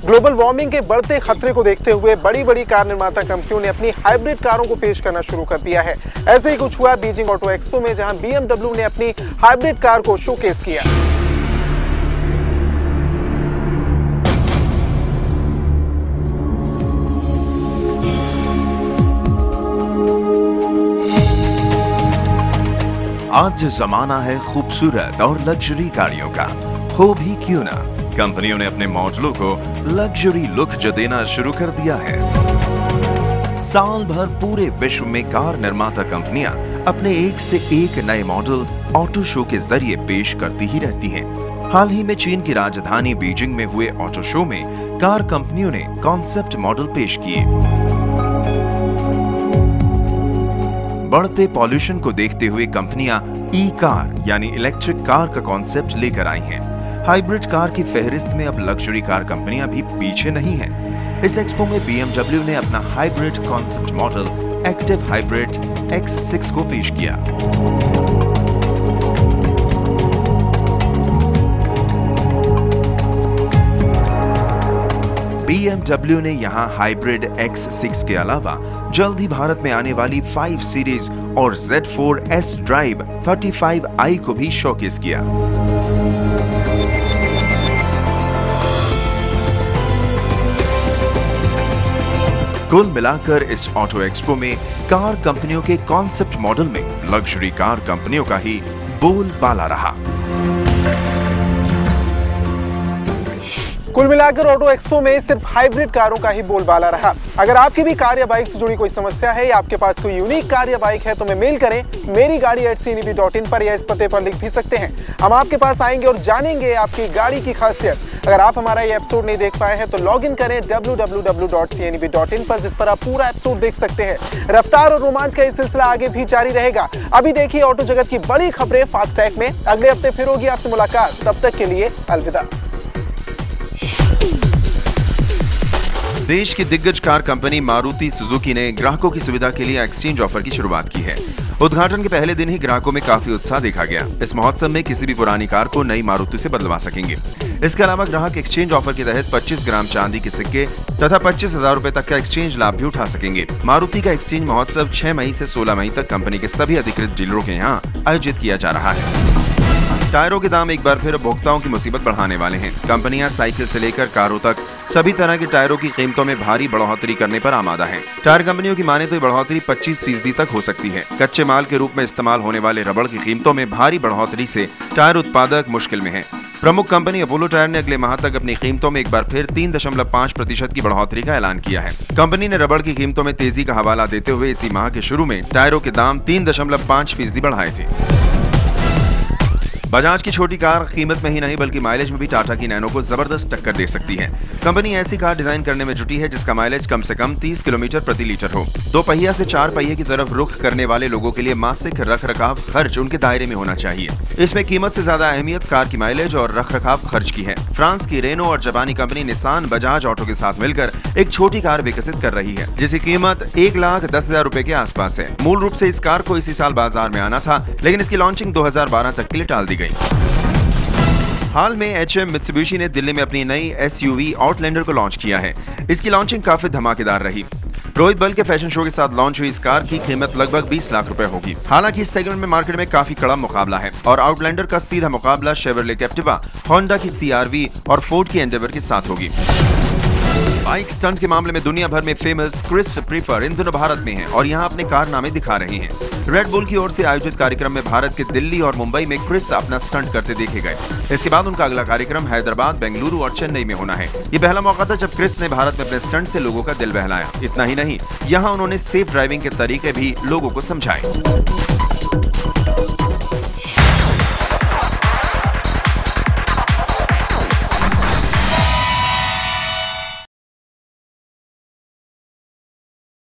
Global warming के बढ़ते खतरे को देखते हुए बड़ी कार निर्माता कंपनियों ने अपनी हाइब्रिड कारों को पेश करना शुरू कर दिया है। ऐसे ही कुछ हुआ बीजिंग ऑटो एक्सपो में, जहां BMW ने अपनी हाइब्रिड कार को शोकेस किया। आज जमाना है खूबसूरत और लग्जरी गाड़ियों का, हो भी क्यों ना कंपनियों ने अपने मॉडलों को लग्जरी लुक जो देना शुरू कर दिया है। साल भर पूरे विश्व में कार निर्माता कंपनियां अपने एक से एक नए मॉडल ऑटो शो के जरिए पेश करती ही रहती हैं। हाल ही में चीन की राजधानी बीजिंग में हुए ऑटो शो में कार कंपनियों ने कॉन्सेप्ट मॉडल पेश किए। बढ़ते पॉल्यूशन को देखते हुए कंपनियां ई कार यानी इलेक्ट्रिक कार का कॉन्सेप्ट लेकर आई हैं। हाइब्रिड कार की फहरिस्त में अब लग्जरी कार कंपनियां भी पीछे नहीं हैं। इस एक्सपो में BMW ने अपना hybrid concept model active hybrid X6 को पेश किया। BMW ने यहां हाइब्रिड X6 के अलावा जल्द ही भारत में आने वाली 5 सीरीज और Z4 S ड्राइव 35i को भी शोकेस किया। कुल मिलाकर इस ऑटो एक्सपो में कार कंपनियों के कॉन्सेप्ट मॉडल में लग्जरी कार कंपनियों का ही बोलबाला रहा। कुल मिलाकर ऑटो एक्सपो में सिर्फ हाइब्रिड कारों का ही बोलबाला रहा। अगर आपकी भी कार या बाइक से जुड़ी कोई समस्या है या आपके पास कोई यूनिक कार या बाइक है तो हमें मेल करें merigaadi@cneb.in पर, या इस पते पर लिख भी सकते हैं। हम आपके पास आएंगे और जानेंगे आपकी गाड़ी की खासियत। अगर आप हमारा ये एपिसोड नहीं देख पाए हैं तो लॉग इन करें www.cneb.in पर, जिस पर आप पूरा एपिसोड देख सकते हैं। रफ्तार और रोमांच का ये सिलसिला आगे भी जारी रहेगा। अभी देखिए ऑटो जगत की बड़ी खबरें फास्ट ट्रैक में। अगले हफ्ते फिर होगी आपसे मुलाकात, तब तक के लिए अलविदा। देश की दिग्गज कार कंपनी मारुति सुजुकी ने ग्राहकों की सुविधा के लिए एक्सचेंज ऑफर की शुरुआत की है। उद्घाटन के पहले दिन ही ग्राहकों में काफी उत्साह देखा गया। इस महोत्सव में किसी भी पुरानी कार को नई मारुति से बदलवा सकेंगे। इसके अलावा ग्राहक एक्सचेंज ऑफर के तहत 25 ग्राम चांदी के सिक्के तथा 25,000 रुपए तक का एक्सचेंज लाभ भी उठा सकेंगे। मारुति का एक्सचेंज महोत्सव 6 मई से 16 मई तक कंपनी के सभी अधिकृत डीलरों के यहाँ आयोजित किया जा रहा है। टायरों के दाम एक बार फिर उपभोक्ताओं की मुसीबत बढ़ाने वाले हैं। कंपनियां साइकिल से लेकर कारों तक सभी तरह के टायरों की कीमतों में भारी बढ़ोतरी करने पर आमादा हैं। टायर कंपनियों की माने तो ये बढ़ोतरी 25% तक हो सकती है। कच्चे माल के रूप में इस्तेमाल होने वाले रबड़ की कीमतों में भारी बढ़ोतरी से टायर उत्पादक मुश्किल में है। प्रमुख कंपनी अपोलो टायर ने अगले माह तक अपनी कीमतों में एक बार फिर 3.5% की बढ़ोतरी का ऐलान किया है। कंपनी ने रबड़ की कीमतों में तेजी का हवाला देते हुए इसी माह के शुरू में टायरों के दाम 3.5% बढ़ाए थे। बजाज की छोटी कार कीमत में ही नहीं बल्कि माइलेज में भी टाटा की नैनो को जबरदस्त टक्कर दे सकती है। कंपनी ऐसी कार डिजाइन करने में जुटी है जिसका माइलेज कम से कम 30 किलोमीटर प्रति लीटर हो। 2 पहिया से 4 पहिए की तरफ रुख करने वाले लोगों के लिए मासिक रखरखाव खर्च उनके दायरे में होना चाहिए। इसमें कीमत से ज्यादा अहमियत कार की माइलेज और रखरखाव खर्च की है। फ्रांस की रेनो और जापानी कंपनी निसान बजाज ऑटो के साथ मिलकर एक छोटी कार विकसित कर रही है जिसकी कीमत 1,10,000 रुपए के आसपास है। मूल रूप से इस कार को इसी साल बाजार में आना था, लेकिन इसकी लॉन्चिंग 2012 तक के लिए टाल दी गई। हाल में HM मित्सुबिशी ने दिल्ली में अपनी नई SUV आउटलैंडर को लॉन्च किया है। इसकी लॉन्चिंग काफी धमाकेदार रही। रोहित बल के फैशन शो के साथ लॉन्च हुई इस कार की कीमत लगभग 20 लाख रुपए होगी। हालांकि इस सेगमेंट में मार्केट में काफी कड़ा मुकाबला है और आउटलैंडर का सीधा मुकाबला शेवरले कैप्टिवा, होंडा की CR-V और फोर्ड की एंडेवर के साथ होगी। बाइक स्टंट के मामले में दुनिया भर में फेमस क्रिस प्रीफर इन दिनों भारत में हैं और यहां अपने कारनामे दिखा रहे हैं। रेड बुल की ओर से आयोजित कार्यक्रम में भारत के दिल्ली और मुंबई में क्रिस अपना स्टंट करते देखे गए। इसके बाद उनका अगला कार्यक्रम हैदराबाद, बेंगलुरु और चेन्नई में होना है। ये पहला मौका था जब क्रिस ने भारत में अपने स्टंट से लोगों का दिल बहलाया। इतना ही नहीं, यहाँ उन्होंने सेफ ड्राइविंग के तरीके भी लोगों को समझाए।